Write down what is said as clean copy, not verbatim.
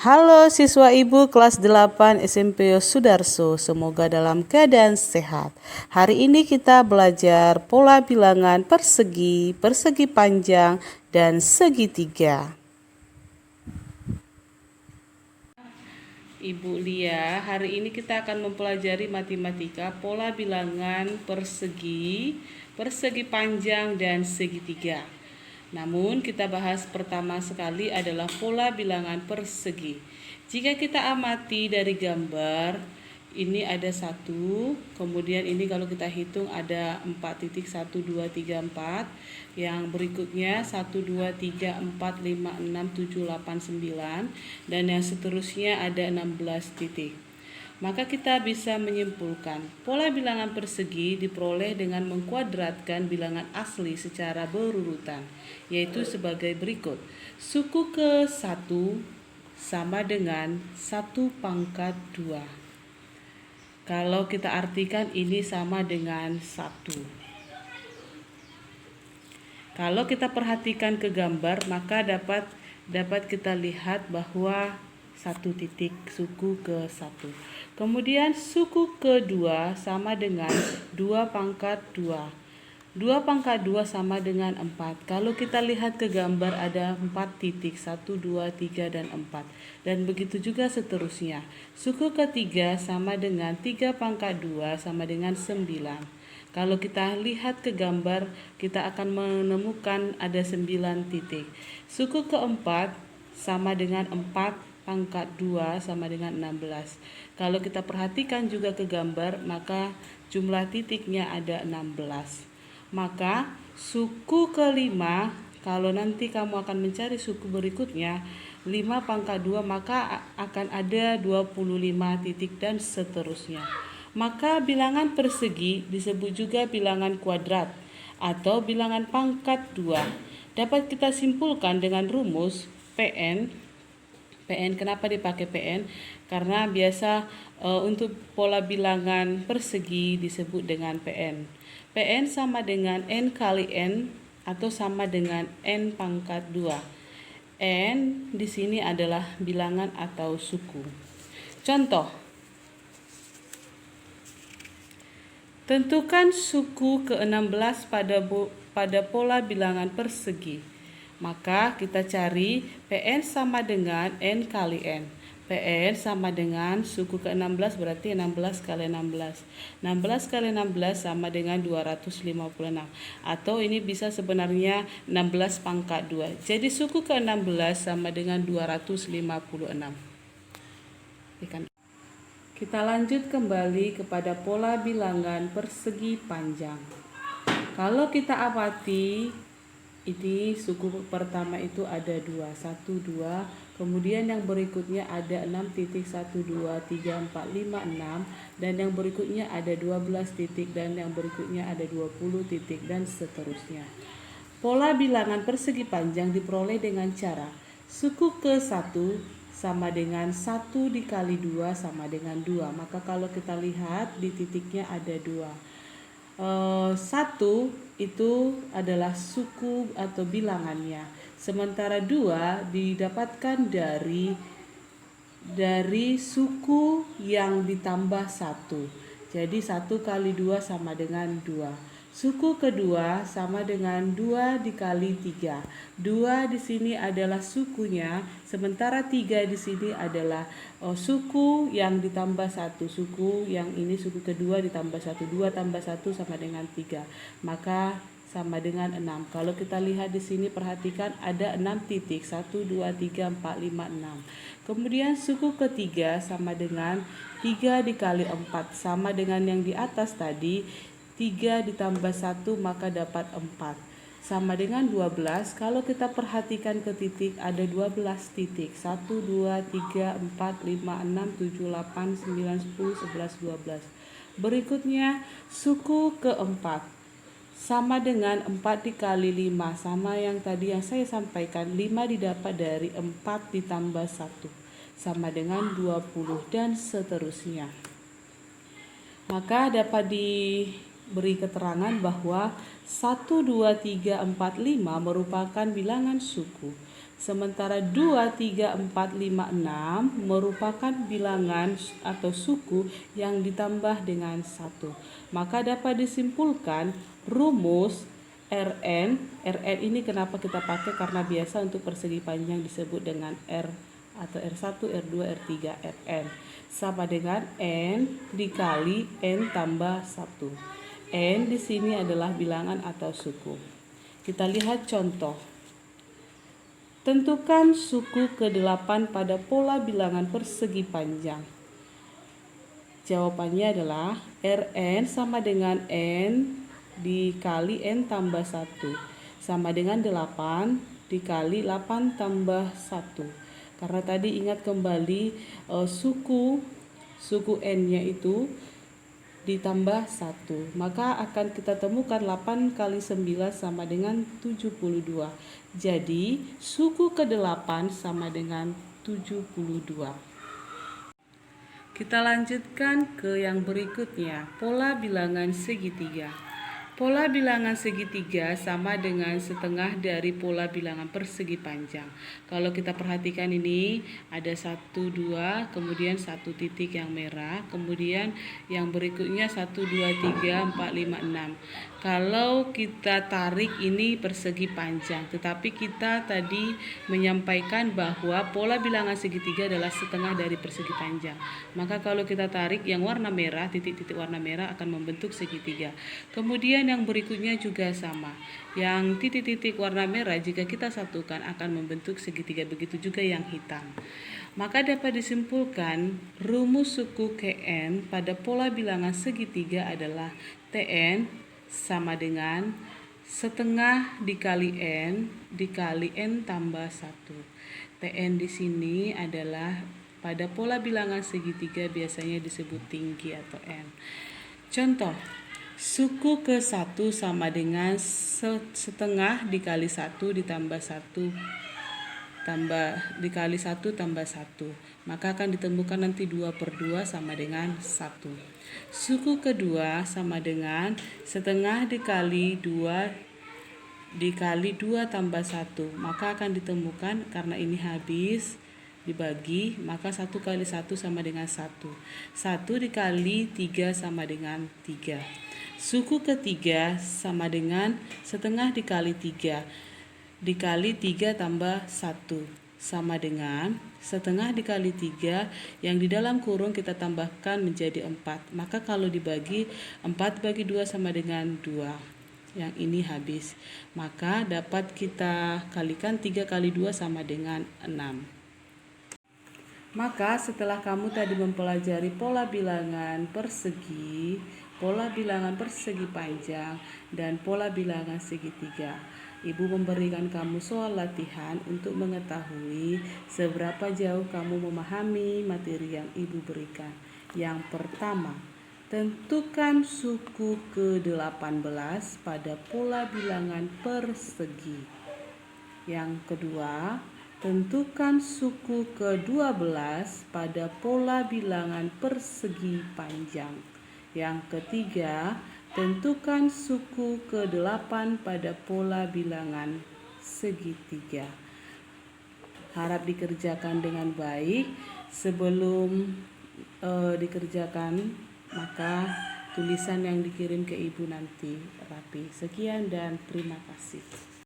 Halo siswa ibu kelas 8 SMP Sudarso, semoga dalam keadaan sehat. Hari ini kita belajar pola bilangan persegi, persegi panjang, dan segitiga. Ibu Lia, hari ini kita akan mempelajari matematika pola bilangan persegi, persegi panjang, dan segitiga. Namun kita bahas pertama sekali adalah pola bilangan persegi. Jika kita amati dari gambar, ini ada 1, kemudian ini kalau kita hitung ada 4 titik, 1, 2, 3, 4. Yang berikutnya 1, 2, 3, 4, 5, 6, 7, 8, 9. Dan yang seterusnya ada 16 titik. Maka kita bisa menyimpulkan pola bilangan persegi diperoleh dengan mengkuadratkan bilangan asli secara berurutan, yaitu sebagai berikut. Suku ke 1 sama dengan 1 pangkat 2. Kalau kita artikan ini sama dengan 1. Kalau kita perhatikan ke gambar, maka dapat kita lihat bahwa 1 titik suku ke 1. Kemudian suku kedua sama dengan 2 pangkat 2. 2 pangkat 2 sama dengan 4. Kalau kita lihat ke gambar ada 4 titik, 1, 2, 3, dan 4. Dan begitu juga seterusnya. Suku ketiga sama dengan 3 pangkat 2 sama dengan 9. Kalau kita lihat ke gambar, kita akan menemukan ada 9 titik. Suku keempat sama dengan 4 pangkat 2 sama dengan 16. Kalau kita perhatikan juga ke gambar, maka jumlah titiknya ada 16. Maka suku kelima, kalau nanti kamu akan mencari suku berikutnya 5 pangkat 2, maka akan ada 25 titik dan seterusnya. Maka bilangan persegi disebut juga bilangan kuadrat atau bilangan pangkat 2. Dapat kita simpulkan dengan rumus PN. Kenapa dipakai PN? Karena biasa untuk pola bilangan persegi disebut dengan PN. PN sama dengan N kali N atau sama dengan N pangkat 2. N di sini adalah bilangan atau suku. Contoh, tentukan suku ke-16 pada pola bilangan persegi. Maka kita cari PN sama dengan N kali N. PN sama dengan suku ke-16 berarti 16 kali 16. 16 kali 16 sama dengan 256. Atau ini bisa sebenarnya 16 pangkat 2. Jadi suku ke-16 sama dengan 256. Kita lanjut kembali kepada pola bilangan persegi panjang. Kalau kita amati, ini suku pertama itu ada 2, 1, 2, kemudian yang berikutnya ada 6 titik, 1, 2, 3, 4, 5, 6, dan yang berikutnya ada 12 titik, dan yang berikutnya ada 20 titik, dan seterusnya. Pola bilangan persegi panjang diperoleh dengan cara suku ke 1 sama dengan 1 dikali 2 sama dengan 2. Maka kalau kita lihat di titiknya ada 2. 1 itu adalah suku atau bilangannya, sementara 2 didapatkan dari suku yang ditambah 1. Jadi 1 kali 2 sama dengan 2. Suku kedua sama dengan 2 dikali 3. 2 di sini adalah sukunya, sementara 3 di sini adalah suku yang ditambah 1. Suku yang ini suku kedua ditambah 1. 2 tambah 1 sama dengan 3. Maka sama dengan 6. Kalau kita lihat di sini perhatikan ada 6 titik. 1, 2, 3, 4, 5, 6. Kemudian suku ketiga sama dengan 3 dikali 4. Sama dengan yang di atas tadi. 3 ditambah 1 maka dapat 4. Sama dengan 12. Kalau kita perhatikan ke titik ada 12 titik. 1, 2, 3, 4, 5, 6, 7, 8, 9, 10, 11, 12. Berikutnya suku keempat. Sama dengan 4 dikali 5. Sama yang tadi yang saya sampaikan. 5 didapat dari 4 ditambah 1. Sama dengan 20 dan seterusnya. Maka dapat diberi keterangan bahwa 1, 2, 3, 4, 5 merupakan bilangan suku. Sementara 2, 3, 4, 5, 6 merupakan bilangan atau suku yang ditambah dengan 1. Maka dapat disimpulkan rumus Rn ini kenapa kita pakai, karena biasa untuk persegi panjang disebut dengan R atau R1, R2, R3, Rn sama dengan N dikali N tambah 1. N di sini adalah bilangan atau suku. Kita lihat contoh. Tentukan suku ke-8 pada pola bilangan persegi panjang. Jawabannya adalah Rn sama dengan N dikali N tambah 1 sama dengan 8 dikali 8 tambah 1. Karena tadi ingat kembali suku N-nya itu ditambah 1, maka akan kita temukan 8 kali 9 sama dengan 72. Jadi suku ke-8 sama dengan 72. Kita lanjutkan ke yang berikutnya, pola bilangan segitiga. Pola bilangan segitiga sama dengan setengah dari pola bilangan persegi panjang. Kalau kita perhatikan ini ada 1, 2, kemudian 1 titik yang merah, kemudian yang berikutnya 1, 2, 3, 4, 5, 6. Kalau kita tarik ini persegi panjang, tetapi kita tadi menyampaikan bahwa pola bilangan segitiga adalah setengah dari persegi panjang. Maka kalau kita tarik yang warna merah, titik-titik warna merah akan membentuk segitiga. Kemudian yang berikutnya juga sama. Yang titik-titik warna merah jika kita satukan akan membentuk segitiga, begitu juga yang hitam. Maka dapat disimpulkan rumus suku Kn pada pola bilangan segitiga adalah Tn sama dengan setengah dikali N dikali N tambah 1. Tn di sini adalah pada pola bilangan segitiga biasanya disebut tinggi atau N. Contoh, suku ke-1 sama dengan setengah dikali 1 ditambah 1 dikali 1 tambah 1. Maka akan ditemukan nanti 2/2 sama dengan 1. Suku kedua sama dengan setengah dikali 2 dikali 2 tambah 1. Maka akan ditemukan karena ini habis dibagi, maka 1 kali 1 sama dengan 1. 1 dikali 3 sama dengan 3. Suku ketiga sama dengan setengah dikali 3 dikali 3 tambah 1 sama dengan setengah dikali 3 yang di dalam kurung kita tambahkan menjadi 4. Maka kalau dibagi 4 bagi 2 sama dengan 2. Yang ini habis. Maka dapat kita kalikan 3 kali 2 sama dengan 6. Maka setelah kamu tadi mempelajari pola bilangan persegi, pola bilangan persegi panjang, dan pola bilangan segitiga, Ibu memberikan kamu soal latihan untuk mengetahui seberapa jauh kamu memahami materi yang Ibu berikan. Yang pertama, tentukan suku ke-18 pada pola bilangan persegi. Yang kedua, tentukan suku ke-12 pada pola bilangan persegi panjang. Yang ketiga, tentukan suku ke-8 pada pola bilangan segitiga. Harap dikerjakan dengan baik. Sebelum dikerjakan, maka tulisan yang dikirim ke Ibu nanti rapi. Sekian dan terima kasih.